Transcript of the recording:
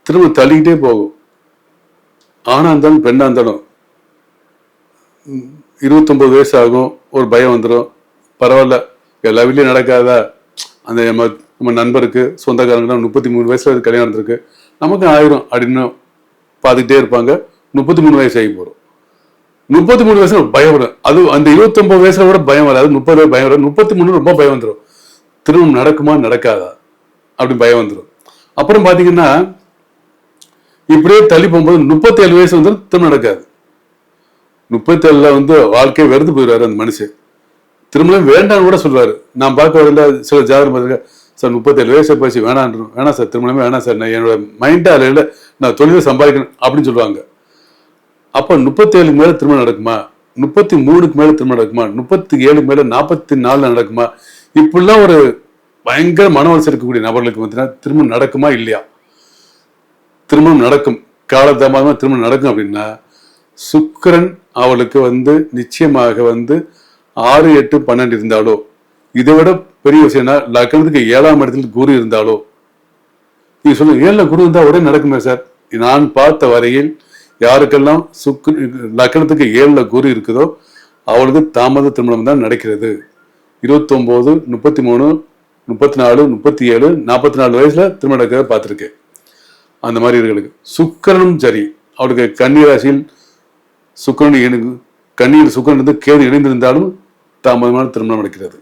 திரும்ப தள்ளிக்கிட்டே போகும். ஆணா இருந்தாலும் பெண்ணா இருந்தாலும் 29 வயசு ஆகும், ஒரு பயம் வந்துடும். பரவாயில்ல, எல்லா வீட்லையும் நடக்காதா, அந்த நம்ம நண்பருக்கு சொந்தக்காரங்க 33 வயசுல கல்யாணம் நடந்திருக்கு, நமக்கு 1000 அப்படின்னு பார்த்துக்கிட்டே இருப்பாங்க. 33 வயசு ஆகி போறோம். 33 வயசுல பயம் வரும். அது அந்த 29 வயசுல கூட பயம் வராது, 30 பயம் வரும், 33 ரொம்ப பயம் வந்துடும். திருமணம் நடக்குமா நடக்காதா அப்படி பயம் வந்துடும். அப்புறம் பாத்தீங்கன்னா இப்படியே தள்ளி போகும்போது 37 வயசு வந்து திருமணம் நடக்காது. 37ல வாழ்க்கையை வெறுத்து போயிடுவாரு அந்த மனுஷன். திருமணம் வேண்டாம்னு கூட சொல்லுவாரு. நான் பார்க்க வரல சில ஜாதகம் பார்த்துருக்கேன், சார் 37 வயசு போச்சு வேணாம் சார், திருமணமே வேணாம் சார், நான் என்னோட மைண்டா இல்லை, நான் தொழிலை சம்பாதிக்கணும் அப்படின்னு சொல்லுவாங்க. அப்ப 37க்கு மேல திருமணம் நடக்குமா, 33க்கு மேல திருமணம் நடக்குமா, 37க்கு மேல 44 நடக்குமா, இப்படிலாம் ஒரு பயங்கர மன வளர்ச்சி இருக்கக்கூடிய நபர்களுக்கு திருமணம் நடக்குமா இல்லையா? திருமணம் நடக்கும், காலதாமதமா திருமணம் நடக்கும் அப்படின்னா சுக்கிரன் அவளுக்கு நிச்சயமாக 6, 8, 12 இருந்தாலோ, இதை விட பெரிய விஷயம்னா லக்னத்துக்கு 7ஆம் இடத்துல குரு இருந்தாலோ, நீங்க சொல்லுங்க 7ல குரு இருந்தா உடனே நடக்குமே சார். நான் பார்த்த வரையில் யாருக்கெல்லாம் லக்னத்துக்கு 7ல குரு இருக்குதோ அவளுக்கு தாமத திருமணம் தான் நடக்கிறது. 29, 33, 34, 37, 44 வயசுல திருமணம் நடக்கிறத பார்த்துருக்கேன். அந்த மாதிரி இருக்கு. சுக்கிரனும் சரி, அவளுக்கு கன்னி ராசியில் சுக்கிரன் கன்னியில் சுக்கிரன் கேது இணைந்திருந்தாலும் தாமதமான திருமணம் நடக்கிறது.